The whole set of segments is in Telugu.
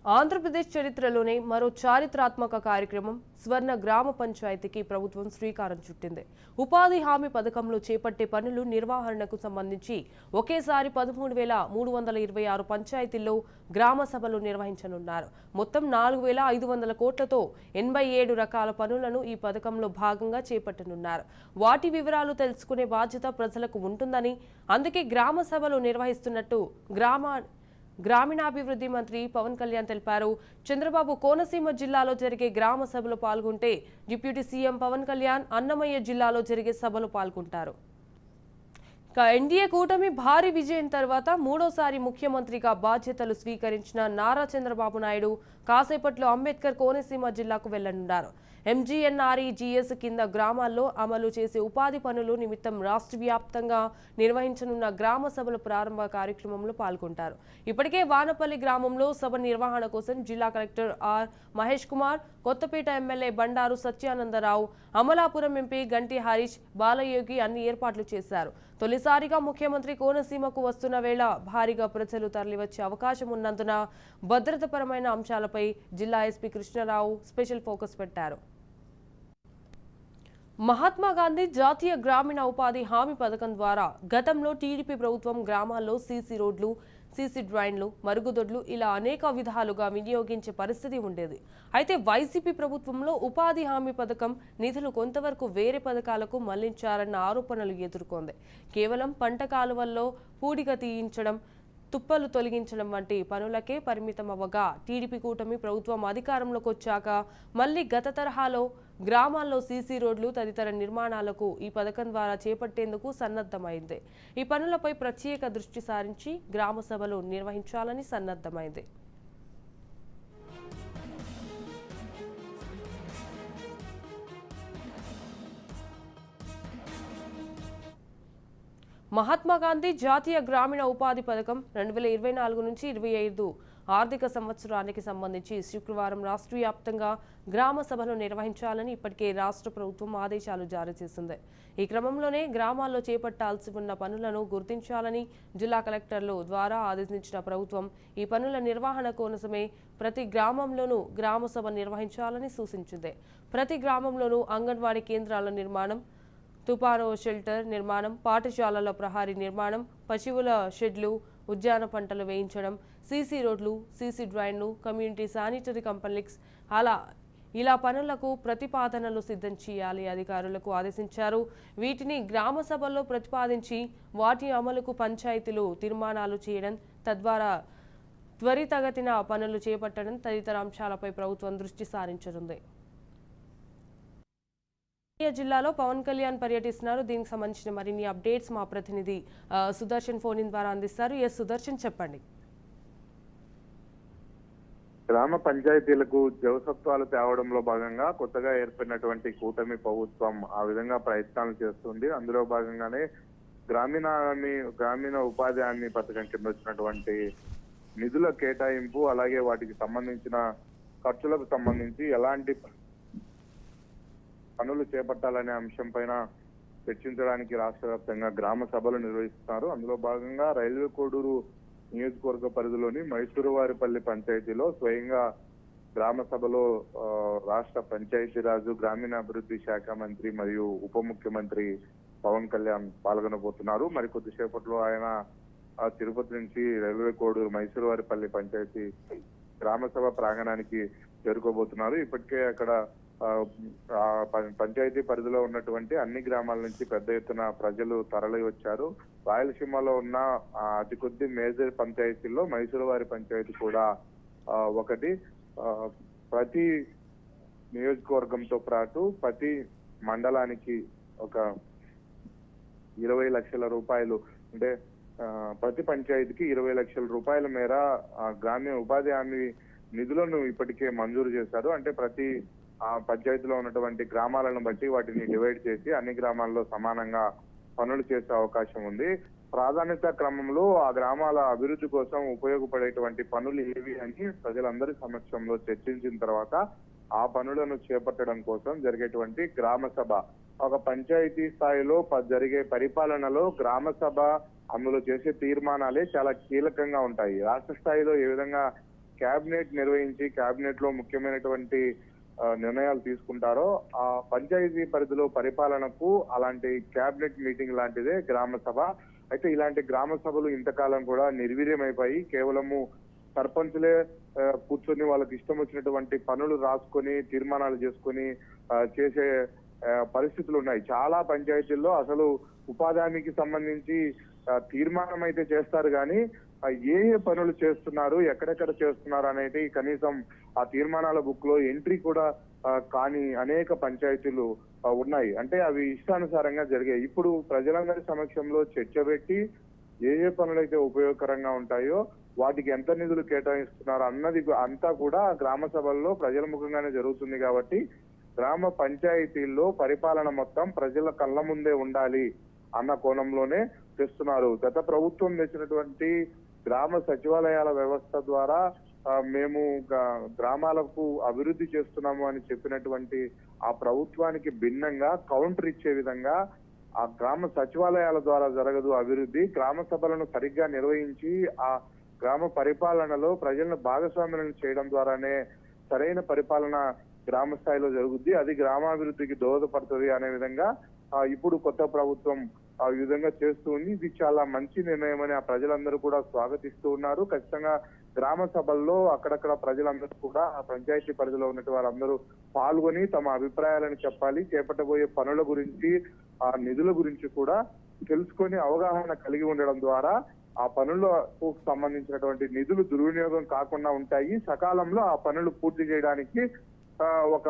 ఆంధ్రప్రదేశ్ చరిత్రలోనే మరో చారిత్రాత్మక కార్యక్రమం స్వర్ణ గ్రామ పంచాయతీకి ప్రభుత్వం శ్రీకారం చుట్టింది. ఉపాధి హామీ పథకంలో చేపట్టే పనులు నిర్వహణకు సంబంధించి ఒకేసారి 13,326 పంచాయతీల్లో గ్రామ సభలు నిర్వహించనున్నారు. మొత్తం 4,500 కోట్లతో 87 రకాల పనులను ఈ పథకంలో భాగంగా చేపట్టనున్నారు. వాటి వివరాలు తెలుసుకునే బాధ్యత ప్రజలకు ఉంటుందని, అందుకే గ్రామ సభలు నిర్వహిస్తున్నట్టు గ్రామీణాభివృద్ధి మంత్రి పవన్ కళ్యాణ్ తెలిపారు. చంద్రబాబు కోనసీమ జిల్లాలో జరిగే గ్రామ సభలో పాల్గొంటే డిప్యూటీ సీఎం పవన్ కళ్యాణ్ అన్నమయ్య జిల్లాలో జరిగే సభలో పాల్గొంటారు. ఎన్డీఏ కూటమి భారీ విజయం తర్వాత మూడోసారి ముఖ్యమంత్రిగా బాధ్యతలు స్వీకరించిన నారా చంద్రబాబు నాయుడు కాసేపట్లో అంబేద్కర్ కోనసీమ జిల్లాకు వెళ్లనున్నారు. MGNREGS కింద గ్రామాల్లో అమలు చేసే ఉపాధి పనులు నిమిత్తం రాష్ట్ర వ్యాప్తంగా నిర్వహించనున్న గ్రామ సభల ప్రారంభ కార్యక్రమంలో పాల్గొంటారు. ఇప్పటికే వానపల్లి గ్రామంలో సభ నిర్వహణ కోసం జిల్లా collector R Mahesh Kumar, Kothapeta MLA Bandaru Satyanandarao, Amalapuram MP Ganti Harish Balayogi అన్ని ఏర్పాట్లు చేశారు. తొలిసారిగా ముఖ్యమంత్రి కోనసీమకు వస్తున్న వేళ భారీగా ప్రజలు తరలివచ్చే అవకాశం ఉన్నందున భద్రతాపరమైన అంశాలపై జిల్లా ఎస్పీ కృష్ణారావు స్పెషల్ ఫోకస్ పెట్టారు. మహాత్మా గాంధీ జాతీయ గ్రామీణ ఉపాధి హామీ పథకం ద్వారా గతంలో టీడీపీ ప్రభుత్వం గ్రామాల్లో సీసీ రోడ్లు, సీసీ డ్రైన్లు, మరుగుదొడ్లు ఇలా అనేక విధాలుగా వినియోగించే పరిస్థితి ఉండేది. అయితే వైసీపీ ప్రభుత్వంలో ఉపాధి హామీ పథకం నిధులు కొంతవరకు వేరే పథకాలకు మళ్లించారన్న ఆరోపణలు ఎదుర్కొంది. కేవలం పంట కాలువల్లో పూడిక తీయించడం, తుప్పలు తొలగించడం వంటి పనులకే పరిమితమవ్వగా టీడీపీ కూటమి ప్రభుత్వం అధికారంలోకి వచ్చాక మళ్లీ గత తరహాలో గ్రామాల్లో సీసీ రోడ్లు తదితర నిర్మాణాలకు ఈ పథకం ద్వారా చేపట్టేందుకు సన్నద్ధమైంది. ఈ పనులపై ప్రత్యేక దృష్టి సారించి గ్రామ సభలు నిర్వహించాలని సన్నద్ధమైంది. మహాత్మా గాంధీ జాతీయ గ్రామీణ ఉపాధి పథకం 2024 నుంచి 25 ఆర్థిక సంవత్సరానికి సంబంధించి శుక్రవారం రాష్ట్ర వ్యాప్తంగా గ్రామ సభలు నిర్వహించాలని ఇప్పటికే రాష్ట్ర ప్రభుత్వం ఆదేశాలు జారీ చేసింది. ఈ క్రమంలోనే గ్రామాల్లో చేపట్టాల్సి ఉన్న పనులను గుర్తించాలని జిల్లా కలెక్టర్లు ద్వారా ఆదేశించిన ప్రభుత్వం ఈ పనుల నిర్వహణ కోసమే ప్రతి గ్రామంలోనూ గ్రామ సభ నిర్వహించాలని సూచించింది. ప్రతి గ్రామంలోనూ అంగన్వాడీ కేంద్రాల నిర్మాణం, తుపారో షెల్టర్ నిర్మాణం, పాఠశాలల ప్రహారీ నిర్మాణం, పశువుల షెడ్లు, ఉద్యాన పంటలు వేయించడం, సీసీ రోడ్లు, సీసీ డ్రైన్లు, కమ్యూనిటీ శానిటరీ కాంప్లెక్స్ ఇలా పనులకు ప్రతిపాదనలు సిద్ధం చేయాలి అధికారులకు ఆదేశించారు. వీటిని గ్రామ సభల్లో ప్రతిపాదించి వాటి అమలుకు పంచాయతీలు తీర్మానాలు చేయడం, తద్వారా త్వరితగతిన పనులు చేపట్టడం తదితర అంశాలపై ప్రభుత్వం దృష్టి సారించనుంది. జిల్లాలో పవన్ కళ్యాణ్ పర్యటిస్తున్నారు. దీనికి సంబంధించిన మరిన్ని అప్డేట్స్ మా ప్రతినిధి సుదర్శన్ ఫోన్ ఇన్ ద్వారా అందిస్తారు. సుదర్శన్, చెప్పండి. గ్రామ పంచాయతీలకు జవసత్వాలు తేవడంలో భాగంగా కొత్తగా ఏర్పడినటువంటి కూటమి ప్రభుత్వం ఆ విధంగా ప్రయత్నాలు చేస్తుంది. అందులో భాగంగానే గ్రామీణ ఉపాధి హామీ పథకం కింద వచ్చినటువంటి నిధుల కేటాయింపు, అలాగే వాటికి సంబంధించిన ఖర్చులకు సంబంధించి ఎలాంటి పనులు చేపట్టాలనే అంశం పైన చర్చించడానికి రాష్ట్ర వ్యాప్తంగా గ్రామ సభలు నిర్వహిస్తున్నారు. అందులో భాగంగా రైల్వే కోడూరు నియోజకవర్గ పరిధిలోని మైసూరువారిపల్లి పంచాయతీలో స్వయంగా గ్రామ సభలో రాష్ట్ర పంచాయతీరాజు గ్రామీణాభివృద్ధి శాఖ మంత్రి మరియు ఉప ముఖ్యమంత్రి పవన్ కళ్యాణ్ పాల్గొనబోతున్నారు. మరి కొద్దిసేపట్లో ఆయన తిరుపతి నుంచి రైల్వే కోడూరు మైసూరువారిపల్లి పంచాయతీ గ్రామ సభ ప్రాంగణానికి చేరుకోబోతున్నారు. ఇప్పటికే అక్కడ పంచాయతీ పరిధిలో ఉన్నటువంటి అన్ని గ్రామాల నుంచి పెద్ద ఎత్తున ప్రజలు తరలి వచ్చారు. రాయలసీమలో ఉన్న అతి కొద్ది మేజర్ పంచాయతీల్లో మైసూరువారి పంచాయతీ కూడా ఒకటి. ప్రతి నియోజకవర్గంతో పాటు ప్రతి మండలానికి ఒక 20 లక్షల రూపాయలు, అంటే ప్రతి పంచాయతీకి 20 లక్షల రూపాయల మేర గ్రామీణ ఉపాధి హామీ నిధులను ఇప్పటికే మంజూరు చేశారు. అంటే ప్రతి పంచాయతీలో ఉన్నటువంటి గ్రామాలను బట్టి వాటిని డివైడ్ చేసి అన్ని గ్రామాల్లో సమానంగా పనులు చేసే అవకాశం ఉంది. ప్రాధాన్యత క్రమంలో ఆ గ్రామాల అభివృద్ధి కోసం ఉపయోగపడేటువంటి పనులు ఏవి అని ప్రజలందరి సమక్షంలో చర్చించిన తర్వాత ఆ పనులను చేపట్టడం కోసం జరిగేటువంటి గ్రామ సభ, ఒక పంచాయతీ స్థాయిలో జరిగే పరిపాలనలో గ్రామ సభ అందులో చేసే తీర్మానాలే చాలా కీలకంగా ఉంటాయి. రాష్ట్ర స్థాయిలో ఏ విధంగా కేబినెట్ నిర్వహించి కేబినెట్ లో ముఖ్యమైనటువంటి నిర్ణయాలు తీసుకుంటారో ఆ పంచాయతీ పరిధిలో పరిపాలనకు అలాంటి కేబినెట్ మీటింగ్ లాంటిదే గ్రామ సభ. అయితే ఇలాంటి గ్రామ సభలు ఇంతకాలం కూడా నిర్వీర్యమైపోయి కేవలము సర్పంచులే కూర్చొని వాళ్ళకి ఇష్టం వచ్చినటువంటి పనులు రాసుకొని తీర్మానాలు చేసుకొని చేసే పరిస్థితులు ఉన్నాయి. చాలా పంచాయతీల్లో అసలు ఉపాధి హామీకి సంబంధించి తీర్మానం అయితే చేస్తారు కానీ ఏ పనులు చేస్తున్నారు, ఎక్కడెక్కడ చేస్తున్నారు అనేది కనీసం ఆ తీర్మానాల బుక్ లో ఎంట్రీ కూడా కాని అనేక పంచాయతీలు ఉన్నాయి. అంటే అవి ఇష్టానుసారంగా జరిగాయి. ఇప్పుడు ప్రజలందరి సమక్షంలో చర్చ పెట్టి ఏ పనులైతే ఉపయోగకరంగా ఉంటాయో వాటికి ఎంత నిధులు కేటాయిస్తున్నారు అన్నది అంతా కూడా గ్రామ సభల్లో ప్రజల ముఖంగానే జరుగుతుంది. కాబట్టి గ్రామ పంచాయతీల్లో పరిపాలన మొత్తం ప్రజల కళ్ళ ముందే ఉండాలి అన్న కోణంలోనే తెస్తున్నారు. గత ప్రభుత్వం తెచ్చినటువంటి గ్రామ సచివాలయాల వ్యవస్థ ద్వారా మేము గ్రామాలకు అభివృద్ధి చేస్తున్నాము అని చెప్పినటువంటి ఆ ప్రభుత్వానికి భిన్నంగా కౌంటర్ ఇచ్చే విధంగా ఆ గ్రామ సచివాలయాల ద్వారా జరగదు అభివృద్ధి. గ్రామ సభలను సరిగ్గా నిర్వహించి ఆ గ్రామ పరిపాలనలో ప్రజలను భాగస్వామ్యం చేయడం ద్వారానే సరైన పరిపాలన గ్రామ స్థాయిలో జరుగుద్ది, అది గ్రామాభివృద్ధికి దోహదపడుతుంది అనే విధంగా ఇప్పుడు కొత్త ప్రభుత్వం ఆ విధంగా చేస్తూ ఉంది. ఇది చాలా మంచి నిర్ణయం అని ఆ ప్రజలందరూ కూడా స్వాగతిస్తూ ఉన్నారు. ఖచ్చితంగా గ్రామ సభల్లో అక్కడక్కడ ప్రజలందరూ కూడా ఆ పంచాయతీ పరిధిలో ఉన్నటువంటి వారందరూ పాల్గొని తమ అభిప్రాయాలను చెప్పాలి. చేపట్టబోయే పనుల గురించి ఆ నిధుల గురించి కూడా తెలుసుకొని అవగాహన కలిగి ఉండడం ద్వారా ఆ పనులకు సంబంధించినటువంటి నిధులు దుర్వినియోగం కాకుండా ఉంటాయి. సకాలంలో ఆ పనులు పూర్తి చేయడానికి ఒక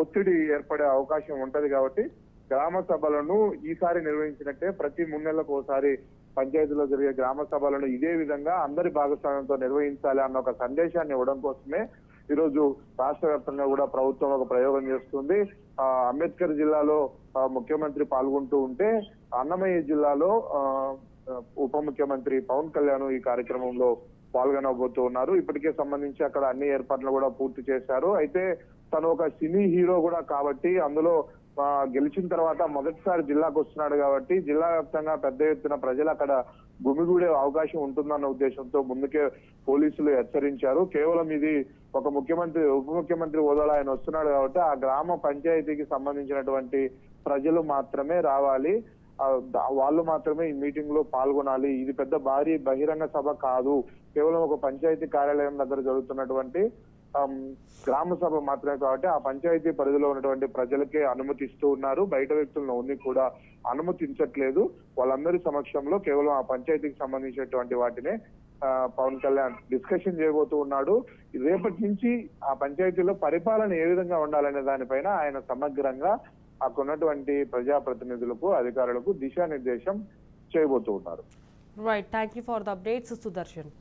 ఒత్తిడి ఏర్పడే అవకాశం ఉంటది. కాబట్టి గ్రామ సభలను ఈసారి నిర్వహించినట్టే ప్రతి 3 నెలలకు ఒకసారి పంచాయతీలో జరిగే గ్రామ సభలను ఇదే విధంగా అందరి భాగస్వామ్యంతో నిర్వహించాలి అన్న ఒక సందేశాన్ని ఇవ్వడం కోసమే ఈరోజు రాష్ట్ర వ్యాప్తంగా కూడా ప్రభుత్వం ఒక ప్రయోగం చేస్తుంది. అంబేద్కర్ జిల్లాలో ముఖ్యమంత్రి పాల్గొంటూ ఉంటే అన్నమయ్య జిల్లాలో ఉప ముఖ్యమంత్రి పవన్ కళ్యాణ్ ఈ కార్యక్రమంలో పాల్గొనబోతూ ఉన్నారు. ఇప్పటికే సంబంధించి అక్కడ అన్ని ఏర్పాట్లు కూడా పూర్తి చేశారు. అయితే తను ఒక సినీ హీరో కూడా కాబట్టి అందులో గెలిచిన తర్వాత మొదటిసారి జిల్లాకు వస్తున్నాడు కాబట్టి జిల్లా వ్యాప్తంగా పెద్ద ఎత్తున ప్రజలు అక్కడ గుమిగూడే అవకాశం ఉంటుందన్న ఉద్దేశంతో ముందుకే పోలీసులు హెచ్చరించారు. కేవలం ఇది ఒక ముఖ్యమంత్రి ఉప ముఖ్యమంత్రి హోదాలో ఆయన వస్తున్నాడు కాబట్టి ఆ గ్రామ పంచాయతీకి సంబంధించినటువంటి ప్రజలు మాత్రమే రావాలి, వాళ్ళు మాత్రమే ఈ మీటింగ్ లో పాల్గొనాలి. ఇది పెద్ద భారీ బహిరంగ సభ కాదు, కేవలం ఒక పంచాయతీ కార్యాలయం దగ్గర జరుగుతున్నటువంటి గ్రామ సభ మాత్రమే కాబట్టి ఆ పంచాయతీ పరిధిలో ఉన్నటువంటి ప్రజలకే అనుమతిస్తూ ఉన్నారు. బయట వ్యక్తులను ఉన్ని కూడా అనుమతించట్లేదు. వాళ్ళందరి సమక్షంలో కేవలం ఆ పంచాయతీకి సంబంధించినటువంటి వాటినే పవన్ కళ్యాణ్ డిస్కషన్ చేయబోతూ ఉన్నాడు. రేపటి నుంచి ఆ పంచాయతీలో పరిపాలన ఏ విధంగా ఉండాలనే దానిపైన ఆయన సమగ్రంగా అక్కడున్నటువంటి ప్రజాప్రతినిధులకు అధికారులకు దిశానిర్దేశం చేయబోతూ ఉన్నారు. Right, thank you for the updates Sudarshan.